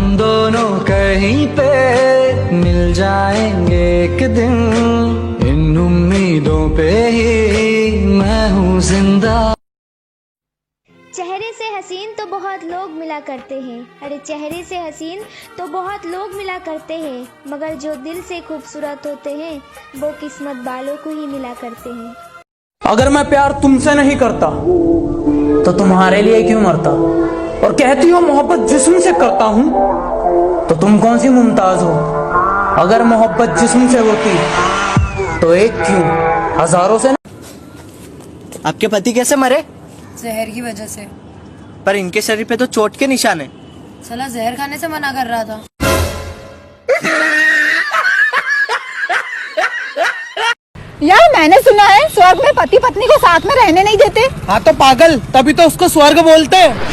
हम दोनों कहीं पे मिल जाएंगे एक दिन, इन उम्मीदों पे ही मैं हूँ जिंदा। चेहरे से हसीन तो बहुत लोग मिला करते हैं, अरे चेहरे से हसीन तो बहुत लोग मिला करते हैं, मगर जो दिल से खूबसूरत होते हैं वो किस्मत वालों को ही मिला करते हैं। अगर मैं प्यार तुमसे नहीं करता तो तुम्हारे लिए क्यों मरता, और कहती हो मोहब्बत जिस्म से करता हूँ, तो तुम कौन सी मुमताज हो। अगर मोहब्बत जिस्म से होती तो एक क्यों हजारों से। आपके पति कैसे मरे? जहर की वजह से। पर इनके शरीर पे तो चोट के निशान है। साला जहर खाने से मना कर रहा था। यार मैंने सुना है स्वर्ग में पति पत्नी को साथ में रहने नहीं देते। हाँ तो पागल, तभी तो उसको स्वर्ग बोलते हैं।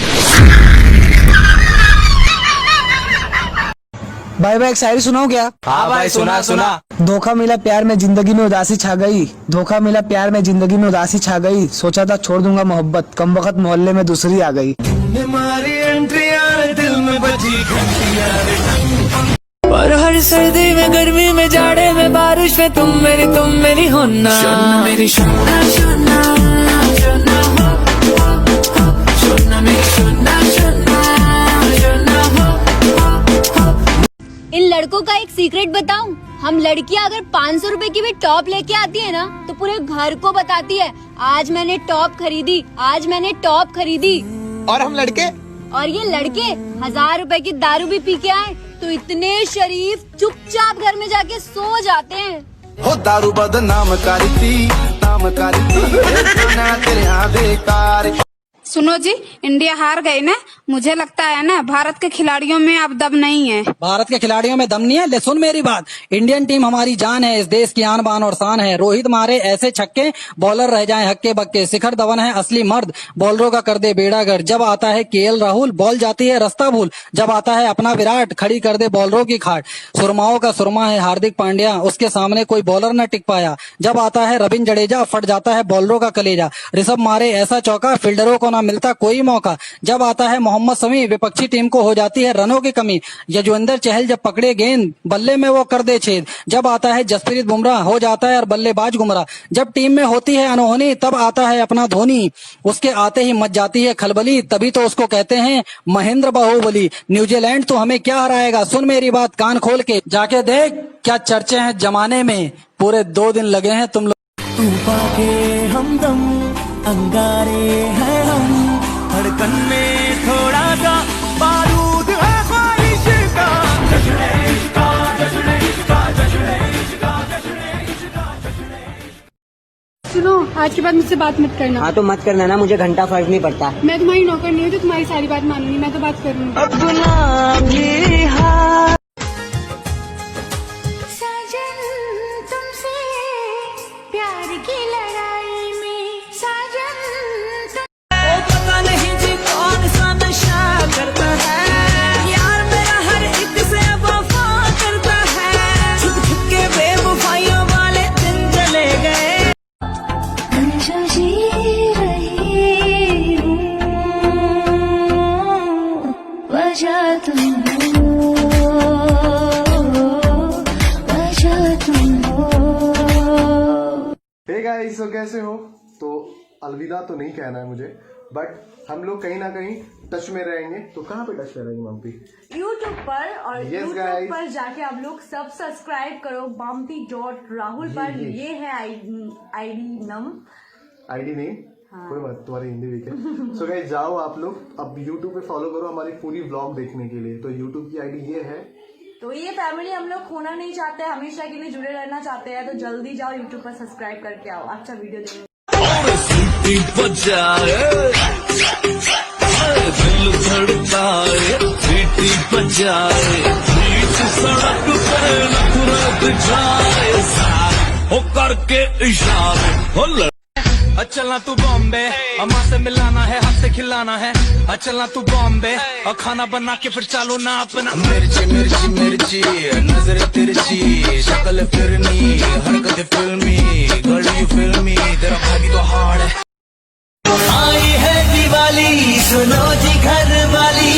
भाई भाई एक शायरी सुनाओ क्या? हाँ भाई सुना। धोखा मिला प्यार में जिंदगी में उदासी छा गई, धोखा मिला प्यार में जिंदगी में उदासी छा गई, सोचा था छोड़ दूंगा मोहब्बत, कम वक्त मोहल्ले में दूसरी आ गई। दिल में बजी पर हर सर्दी में गर्मी में जाड़े में बारिश में तुम मेरी होना, मेरी शोना शोना शोना शोना मेरी शोना शोना शोना। इन लड़कों का एक सीक्रेट बताऊं, हम लड़कियां अगर 500 रुपए की भी टॉप लेके आती है ना तो पूरे घर को बताती है आज मैंने टॉप खरीदी, आज मैंने टॉप खरीदी। और हम लड़के, और ये लड़के 1000 रुपए की दारू भी पी के आए तो इतने शरीफ चुपचाप घर में जाके सो जाते हैं। हो दारू बदनाम करती तेरे यहाँ बेकार। सुनो जी, इंडिया हार गई ना, मुझे लगता है ना भारत के खिलाड़ियों में अब दम नहीं है। भारत के खिलाड़ियों में दम नहीं है? ले सुन मेरी बात, इंडियन टीम हमारी जान है, इस देश की आन बान और शान है। रोहित मारे ऐसे छक्के बॉलर रह जाएं हक्के बक्के, शिखर धवन है असली मर्द, बॉलरों का कर दे बेड़ा गर्क। जब आता है केएल राहुल बॉल जाती है रास्ता भूल, जब आता है अपना विराट खड़ी कर दे बॉलरों की खाट। सुरमाओं का सुरमा है हार्दिक पांड्या, उसके सामने कोई बॉलर न टिक पाया। जब आता है रविंद्र जडेजा फट जाता है बॉलरों का कलेजा। ऋषभ मारे ऐसा चौका फील्डरों को न मिलता कोई मौका। जब आता है मोहम्मद शमी विपक्षी टीम को हो जाती है रनों की कमी। यजुवेंद्र चहल जब पकड़े गेंद बल्ले में वो कर दे छेद। जब आता है जसप्रीत बुमराह हो जाता है और बल्लेबाज गुमराह। जब टीम में होती है अनहोनी तब आता है अपना धोनी, उसके आते ही मच जाती है खलबली, तभी तो उसको कहते हैं महेंद्र बाहुबली। न्यूजीलैंड तो हमें क्या हराएगा, सुन मेरी बात कान खोल के, जाके देख क्या चर्चे हैं जमाने में, पूरे 2 दिन लगे हैं तुम लोग। तू पाके हमदम अंगारे हैं हम, धड़कन में थोड़ा सा बारूद है ख्वाहिश का। जश्न इश्क का, जश्न इश्क का, जश्न इश्क का, जश्न इश्क का, जश्न इश्क। सुनो, आज के बाद मुझसे बात मत करना। हाँ तो मत करना ना, मुझे घंटा फर्क नहीं पड़ता। मैं तुम्हारी नौकर नहीं हूँ तो तुम्हारी सारी बात मानूंगी, मैं तो बात करूंगी। अपना भी हाथ साजन तुमसे प्यार की लड़ाई में, साजन पता नहीं जी कौन सा नशा करता है, यार मेरा हर एक से वफा करता है। छुप छुप के बेवफाइयों वाले दिन चले गए। हमेशा जी रही हूँ, वजह तुम हो, वजह तुम हो। हे गाइस, तो कैसे हो? तो अलविदा तो नहीं कहना है मुझे, बट हम लोग कहीं ना कहीं टच में रहेंगे। तो कहाँ पे टच में रहेंगे मम्पी? YouTube पर, और Yes, YouTube guys. पर जाके आप लोग सब सब्सक्राइब करो bumpy.rahul पर। ये है आईडी नम आईडी नहीं, कोई बात, तुम्हारी हिंदी वीक है। सो गाइस जाओ आप लोग अब YouTube पे फॉलो करो हमारी पूरी व्लॉग देखने के लिए। तो YouTube की आईडी ये है। तो ये फैमिली हम लोग खोना नहीं चाहते, हमेशा के लिए जुड़े रहना चाहते हैं, तो जल्दी जाओ YouTube पर सब्सक्राइब करके आओ। अच्छा वीडियो देखो। दिल धड़काए, सीटी बजाए, बीच सड़क पे नफरत जाए, हो करके इशारे हो। चलना तू बॉम्बे, अम्मा से मिलाना है, हाथ से खिलाना है। चलना तू बॉम्बे और खाना बना के फिर चालो ना अपना। मिर्ची मिर्ची मिर्ची नजर तिरछी, शक्ल फिरनी हरकत फिल्मी, घड़ी फिल्मी, तेरा भागी तो हार्ड है। आई है दिवाली सुनो जी घर वाली।